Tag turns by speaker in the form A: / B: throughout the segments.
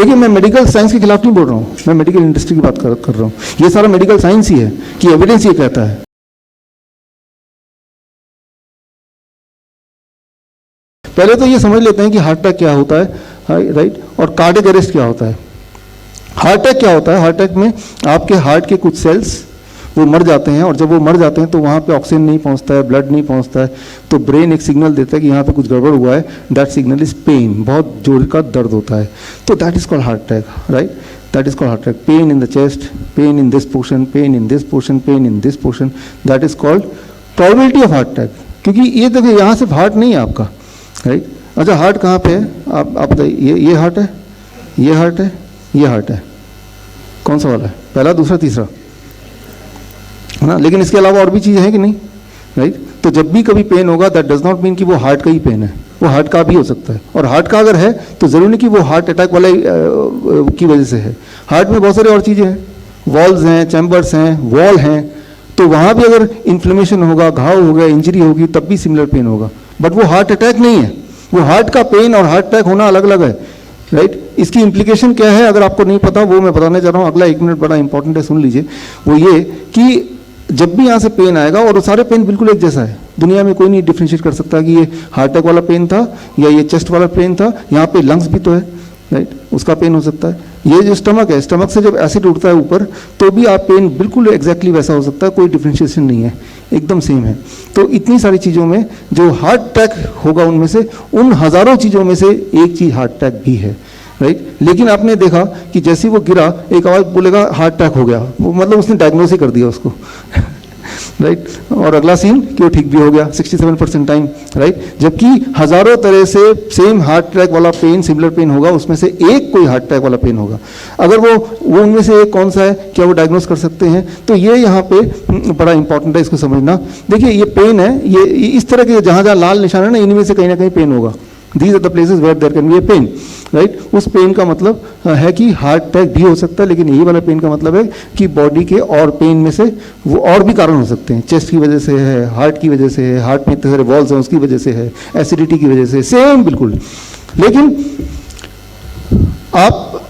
A: देखिए मैं medical science के खिलाफ नहीं बोल रहा हूँ, मैं मेडिकल इंडस्ट्री की बात कर रहा हूँ। ये सारा मेडिकल साइंस ही है कि एविडेंस ये कहता है। पहले तो ये समझ लेते हैं कि हार्ट अटैक क्या होता है, राइट, और कार्डियक अरेस्ट क्या होता है। हार्ट अटैक क्या होता है? हार्ट अटैक में आपके हार्ट के कुछ सेल्स वो मर जाते हैं, और जब वो मर जाते हैं तो वहाँ पे ऑक्सीजन नहीं पहुँचता है, ब्लड नहीं पहुँचता है, तो ब्रेन एक सिग्नल देता है कि यहाँ पे कुछ गड़बड़ हुआ है। दैट सिग्नल इज पेन, बहुत जोर का दर्द होता है, तो that is called heart attack, right. That is called heart attack. Pain in the chest, pain in this portion, pain in this portion, pain in this portion, that is called probability of heart attack. क्योंकि ये देखिए यहाँ सिर्फ heart नहीं है आपका, right. अच्छा heart कहाँ पे है? आप बताइए, ये हार्ट है, ये हार्ट है, ये हार्ट है, कौन सा वाला है? पहला, दूसरा, तीसरा, है ना। लेकिन इसके अलावा और भी चीज़ें हैं कि नहीं, राइट। तो जब भी कभी पेन होगा दैट डज नॉट मीन कि वो हार्ट का ही पेन है, वो हार्ट का भी हो सकता है। और हार्ट का अगर है तो ज़रूरी नहीं कि वो हार्ट अटैक वाले की वजह से है। हार्ट में बहुत सारी और चीज़ें हैं, वॉल्स हैं, चैम्बर्स हैं, वॉल हैं, तो वहाँ भी अगर इन्फ्लेमेशन होगा, घाव हो गया, इंजरी होगी, तब भी सिमिलर पेन होगा। बट वो हार्ट अटैक नहीं है। वो हार्ट का पेन और हार्ट अटैक होना अलग अलग है, राइट। इसकी इम्प्लीकेशन क्या है अगर आपको नहीं पता, वो मैं बताने जा रहा हूँ। अगला 1 मिनट बड़ा इंपॉर्टेंट है, सुन लीजिए। वो ये कि जब भी यहाँ से पेन आएगा, और सारे पेन बिल्कुल एक जैसा है, दुनिया में कोई नहीं डिफ्रेंशिएट कर सकता कि ये हार्ट अटैक वाला पेन था या ये चेस्ट वाला पेन था। यहाँ पे लंग्स भी तो है, राइट, उसका पेन हो सकता है। ये जो स्टमक है, स्टमक से जब एसिड उठता है ऊपर, तो भी आप पेन बिल्कुल एग्जैक्टली वैसा हो सकता है, कोई डिफ्रेंशिएशन नहीं है, एकदम सेम है। तो इतनी सारी चीज़ों में जो हार्ट अटैक होगा, उनमें से उन हज़ारों चीज़ों में से एक चीज़ हार्ट अटैक भी है, राइट। लेकिन आपने देखा कि जैसे वो गिरा, एक आवाज़ बोलेगा हार्ट अटैक हो गया, वो मतलब उसने डायग्नोस ही कर दिया उसको राइट। और अगला सीन कि वो ठीक भी हो गया 67% टाइम, राइट। जबकि हजारों तरह से सेम हार्ट अटैक वाला पेन, सिमिलर पेन होगा, उसमें से एक कोई हार्ट अटैक वाला पेन होगा। अगर वो उनमें से एक कौन सा है, क्या वो डायग्नोस कर सकते हैं? तो ये यहाँ पे बड़ा इंपॉर्टेंट है, इसको समझना। देखिए ये पेन है, ये इस तरह के जहाँ जहाँ लाल निशान है ना, इनमें से कहीं ना कहीं पेन होगा। These are the places where there can be a pain, right? उस पेन का मतलब है कि हार्ट अटैक भी हो सकता है, लेकिन यही वाला पेन का मतलब है कि बॉडी के और पेन में से वो और भी कारण हो सकते हैं। चेस्ट की वजह से है, हार्ट की वजह से है, हार्ट में इतने सारे वॉल्स हैं उसकी वजह से है, एसिडिटी की वजह से, सेम बिल्कुल। लेकिन आप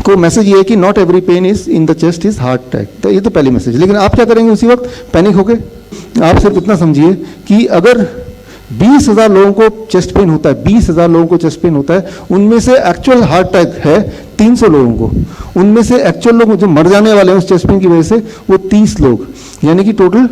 A: को मैसेज ये है कि not every pain is in the chest is heart attack. तो ये तो पहली मैसेज। लेकिन आप क्या करेंगे उसी वक्त पैनिक होके? आप सिर्फ इतना समझिए कि अगर 20,000 लोगों को चेस्ट पेन होता है, 20,000 लोगों को चेस्ट पेन होता है, उनमें से एक्चुअल हार्ट अटैक है 300 लोगों को। उनमें से एक्चुअल लोग जो मर जाने वाले हैं उस चेस्ट पेन की वजह से वो 30 लोग, यानी कि टोटल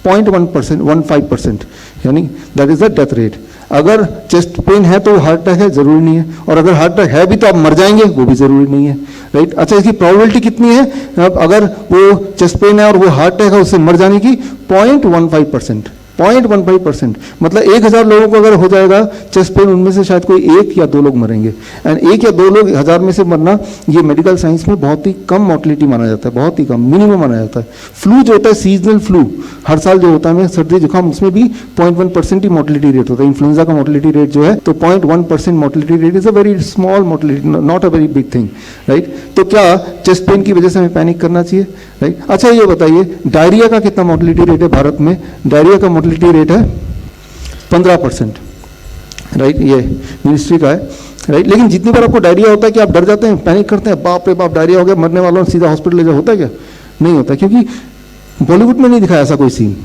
A: 0.1%, 15%, यानी that is the death rate. अगर चेस्ट पेन है तो हार्ट अटैक है, जरूरी नहीं है। और अगर हार्ट अटैक है भी तो आप मर जाएंगे, वो भी जरूरी नहीं है, राइट। अच्छा, इसकी प्रोबेबिलिटी कितनी है? अब अगर वो चेस्ट पेन है और वो हार्ट अटैक है, उससे मर जाने की 0.15%, 0.15%। मतलब 1,000 लोगों को अगर हो जाएगा चेस्ट पेन, उनमें से शायद कोई 1 या 2 लोग मरेंगे। एंड 1 या 2 लोग 1,000 में से मरना, ये मेडिकल साइंस में बहुत ही कम मोर्टेलिटी माना जाता है, बहुत ही कम, मिनिमम माना जाता है। फ्लू जो होता है, सीजनल फ्लू, हर साल जो होता है सर्दी जुकाम, उसमें भी 0.1% ही मोर्टेलिटी रेट होता है। इन्फ्लुएंजा का मोर्टेलिटी रेट जो है, तो 0.1% mortality rate is a very small mortality, not a very big thing, right. तो क्या चेस्ट पेन की वजह से हमें पैनिक करना चाहिए, राइट। अच्छा ये बताइए, डायरिया का कितना मोर्टेलिटी रेट है भारत में? डायरिया का मोर्टेलिटी रेट है 15%, राइट। ये मिनिस्ट्री का है, राइट। लेकिन जितनी बार आपको डायरिया होता है कि आप डर जाते हैं, पैनिक करते हैं, बाप रे बाप डायरिया हो गया, मरने वालों सीधा हॉस्पिटल ले जाओ, होता है क्या? नहीं होता, क्योंकि बॉलीवुड में नहीं दिखाया ऐसा कोई सीन,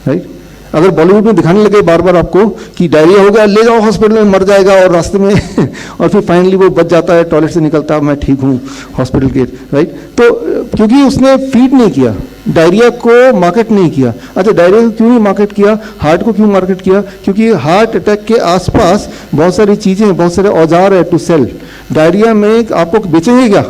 A: राइट। अगर बॉलीवुड में दिखाने लगे बार बार आपको कि डायरिया हो गया, ले जाओ हॉस्पिटल में, मर जाएगा, और रास्ते में और फिर फाइनली वो बच जाता है, टॉयलेट से निकलता है, मैं ठीक हूँ, हॉस्पिटल के, राइट। तो क्योंकि उसने फीड नहीं किया, डायरिया को मार्केट नहीं किया। अच्छा, डायरिया को क्यों मार्केट किया, हार्ट को क्यों मार्केट किया? क्योंकि हार्ट अटैक के आसपास बहुत सारी चीज़ें, बहुत सारे औजार है टू सेल। डायरिया में आपको बेचेंगे क्या,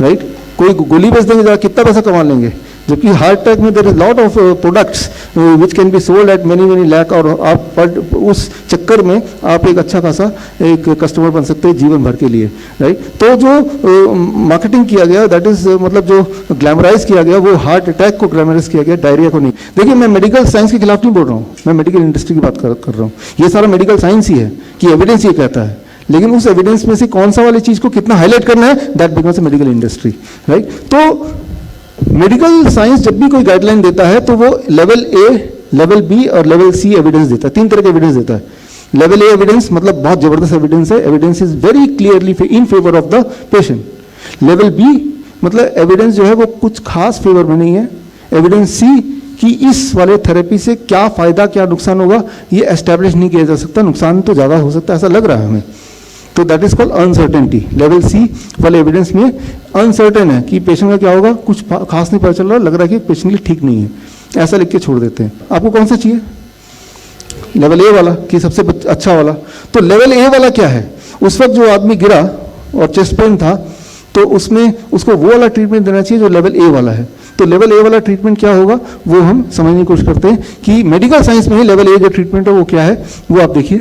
A: राइट? कोई गोली बेच देंगे, कितना पैसा कमा लेंगे? जबकि हार्ट अटैक में there is lot of products which can be sold at many lakh, और आप उस चक्कर में आप एक अच्छा खासा एक कस्टमर बन सकते हैं जीवन भर के लिए, राइट। तो जो मार्केटिंग किया गया, दैट इज मतलब जो ग्लैमराइज किया गया, वो हार्ट अटैक को ग्लैमराइज किया गया, डायरिया को नहीं। देखिए मैं मेडिकल साइंस के खिलाफ नहीं बोल रहा हूँ, मैं मेडिकल इंडस्ट्री की बात कर रहा हूँ। ये सारा मेडिकल साइंस ही है कि एविडेंस ये कहता है, लेकिन उस एविडेंस में से कौन सा वाली चीज को कितना हाईलाइट करना है, that becomes a medical industry, right. तो मेडिकल साइंस जब भी कोई गाइडलाइन देता है तो वो लेवल ए, लेवल बी और लेवल सी एविडेंस देता है। 3 तरह के एविडेंस देता है। लेवल ए एविडेंस मतलब बहुत जबरदस्त एविडेंस है, evidence is very clearly in favour of the patient. Level B मतलब एविडेंस जो है वो कुछ खास फेवर में नहीं है। एविडेंस सी कि इस वाले थेरेपी से क्या फायदा क्या नुकसान होगा ये एस्टैब्लिश नहीं किया जा सकता, नुकसान तो ज़्यादा हो सकता है ऐसा लग रहा है हमें, तो that is called uncertainty. Level C वाले एविडेंस में अनसर्टेन है कि पेशेंट का क्या होगा, कुछ खास नहीं पता चल रहा, लग रहा है कि पेशेंट के लिए ठीक नहीं है, ऐसा लिख के छोड़ देते हैं। आपको कौन सा चाहिए, लेवल ए वाला कि सबसे अच्छा वाला? तो लेवल ए वाला क्या है, उस वक्त जो आदमी गिरा और चेस्ट पेन था तो उसमें उसको वो वाला ट्रीटमेंट देना चाहिए जो लेवल ए वाला है। तो लेवल ए वाला ट्रीटमेंट क्या होगा वो हम समझने की कोशिश करते हैं कि मेडिकल साइंस में ही लेवल ए जो ट्रीटमेंट है वो क्या है, वो आप देखिए।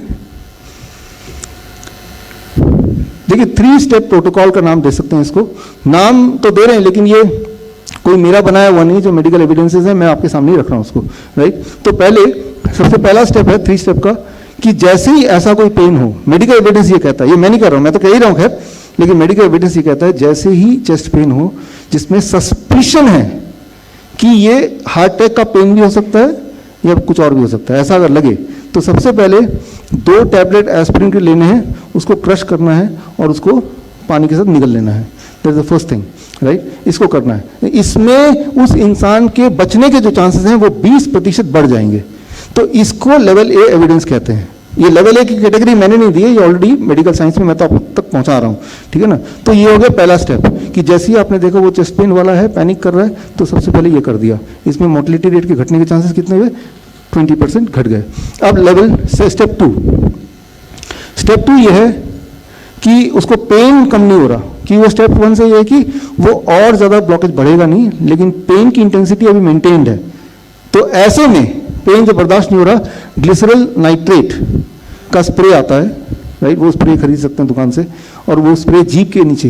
A: देखिए 3 स्टेप प्रोटोकॉल का नाम दे सकते हैं इसको, नाम तो दे रहे हैं लेकिन ये कोई मेरा बनाया हुआ नहीं, जो मेडिकल एविडेंसेस है मैं आपके सामने ही रख रहा हूं उसको, राइट। तो पहले सबसे पहला स्टेप है 3 स्टेप का कि जैसे ही ऐसा कोई पेन हो, मेडिकल एविडेंस ये कहता है, ये मैं नहीं कर रहा हूं, मैं तो कह ही रहा हूं खैर, लेकिन मेडिकल एविडेंस ये कहता है जैसे ही चेस्ट पेन हो जिसमें सस्पिशन है कि ये हार्ट अटैक का पेन भी हो सकता है या कुछ और भी हो सकता है, ऐसा अगर लगे तो सबसे पहले 2 टैबलेट एस्पिरिन के लेने हैं, उसको क्रश करना है और उसको पानी के साथ निगल लेना है। That is the first thing, right. इसको करना है, इसमें उस इंसान के बचने के जो चांसेस हैं वो 20% बढ़ जाएंगे। तो इसको लेवल ए एविडेंस कहते हैं। ये लेवल ए की कैटेगरी मैंने नहीं दी है, ये ऑलरेडी मेडिकल साइंस में मैं तो आप तक पहुंचा रहा हूँ, ठीक है ना। तो ये हो गया पहला स्टेप कि जैसे ही आपने देखा वो चेस्ट पेन वाला है, पैनिक कर रहा है, तो सबसे पहले ये कर दिया। इसमें मोर्टेलिटी रेट के घटने के चांसेस कितने हुए, 20% घट गए। अब लेवल से स्टेप 2, स्टेप 2 ये है कि उसको पेन कम नहीं हो रहा, कि वो स्टेप 1 से ये है कि वो और ज़्यादा ब्लॉकेज बढ़ेगा नहीं, लेकिन पेन की इंटेंसिटी अभी मेंटेन्ड है। तो ऐसे में पेन जो बर्दाश्त नहीं हो रहा, ग्लिसरल नाइट्रेट का स्प्रे आता है, राइट, वो स्प्रे खरीद सकते हैं दुकान से, और वो स्प्रे जीभ के नीचे,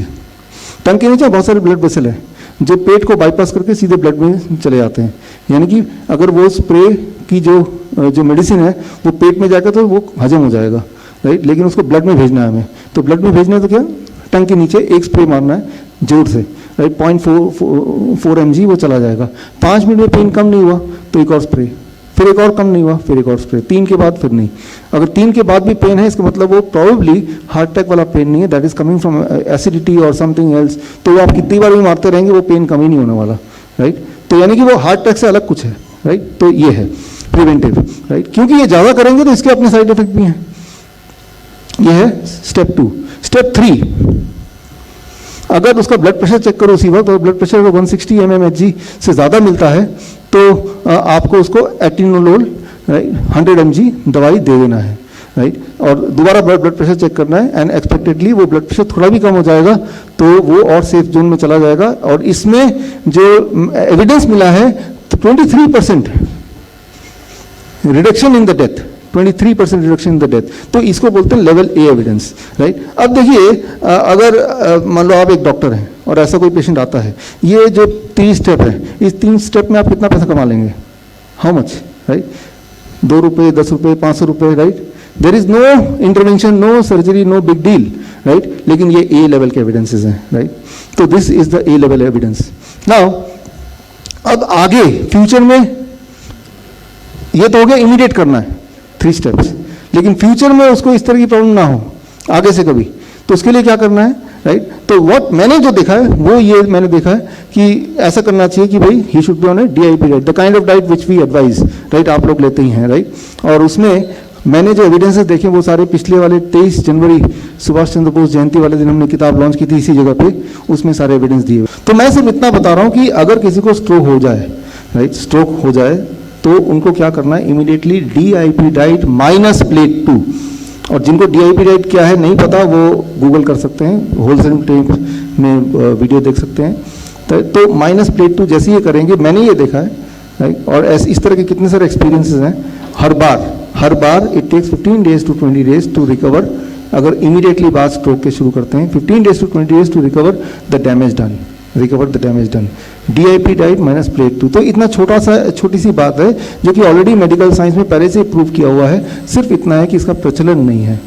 A: टंग के नीचे बहुत सारे ब्लड वेसल है जो पेट को बाईपास करके सीधे ब्लड में चले जाते हैं। यानी कि अगर वो स्प्रे की जो मेडिसिन है वो पेट में जाकर तो वो हजम हो जाएगा, राइट, लेकिन उसको ब्लड में भेजना है हमें। तो ब्लड में भेजना है तो क्या, टंग के नीचे एक स्प्रे मारना है जोर से, राइट, 0.4 mg वो चला जाएगा। 5 मिनट में पेन कम नहीं हुआ तो एक और स्प्रे, फिर एक और कम नहीं हुआ, फिर एक और स्प्रे, 3 के बाद फिर नहीं। अगर 3 के बाद भी पेन है, इसका मतलब वो प्रॉबेबली हार्ट अटैक वाला पेन नहीं है, that is coming from acidity और समथिंग एल्स। तो वो आप कितनी बार भी मारते रहेंगे वो पेन कम ही नहीं होने वाला, राइट। तो यानी कि वो हार्ट अटैक से अलग कुछ है, राइट। तो ये है प्रिवेंटिव, राइट, क्योंकि ये ज़्यादा करेंगे तो इसके अपने साइड इफेक्ट भी हैं। ये है स्टेप 2। स्टेप 3, अगर उसका ब्लड प्रेशर चेक करो उसी वक्त और ब्लड प्रेशर 160 mmHg से ज़्यादा मिलता है तो आपको उसको एटिनोलोल 100 mg दवाई दे देना है, राइट, और दोबारा ब्लड प्रेशर चेक करना है एंड एक्सपेक्टेडली वो ब्लड प्रेशर थोड़ा भी कम हो जाएगा तो वो और सेफ जोन में चला जाएगा। और इसमें जो एविडेंस मिला है 23% reduction in the death, 23% reduction in the death, तो इसको बोलते हैं लेवल ए एविडेंस, राइट। अब देखिए अगर मान लो आप एक डॉक्टर हैं और ऐसा कोई पेशेंट आता है, ये जो 3 स्टेप है, इस 3 स्टेप में आप कितना पैसा कमा लेंगे, हाउ मच, राइट, 2 रुपये, 10 रुपये, 500 रुपये, right. There is no intervention, no surgery, no big deal, right, लेकिन ये ए लेवल के एविडेंसेस हैं, राइट। तो this is the A level evidence. Now अब आगे फ्यूचर में ये तो हो गया इमीडिएट करना है 3 स्टेप्स, लेकिन फ्यूचर में उसको इस तरह की प्रॉब्लम ना हो आगे से कभी, तो उसके लिए क्या करना है, राइट। तो व्हाट मैंने जो देखा है वो ये मैंने देखा है कि ऐसा करना चाहिए कि भाई he should be on a DIP diet, the kind of diet which we advise, right, आप लोग लेते ही हैं, राइट। और उसमें मैंने जो एविडेंसेस देखे वो सारे पिछले वाले 23 जनवरी सुभाष चंद्र बोस जयंती वाले दिन हमने किताब लॉन्च की थी इसी जगह पे, उसमें सारे एविडेंस दिए। तो मैं सिर्फ इतना बता रहा हूँ कि अगर किसी को स्ट्रोक हो जाए, राइट, स्ट्रोक हो जाए तो उनको क्या करना है, immediately DIP diet minus plate 2। और जिनको DIP डाइट क्या है नहीं पता वो गूगल कर सकते हैं, होलसेल टेप में वीडियो देख सकते हैं। तो माइनस प्लेट 2 जैसे ये करेंगे, मैंने ये देखा है, राइट, और इस तरह के कितने सारे एक्सपीरियंसेस हैं। हर बार it takes 15 days to 20 days to recover. अगर इमीडिएटली बात स्ट्रोक के शुरू करते हैं, 15 days to 20 days to recover the damage done, DIP diet minus plate 2। तो इतना छोटी सी बात है जो कि ऑलरेडी मेडिकल साइंस में पहले से प्रूव किया हुआ है, सिर्फ इतना है कि इसका प्रचलन नहीं है।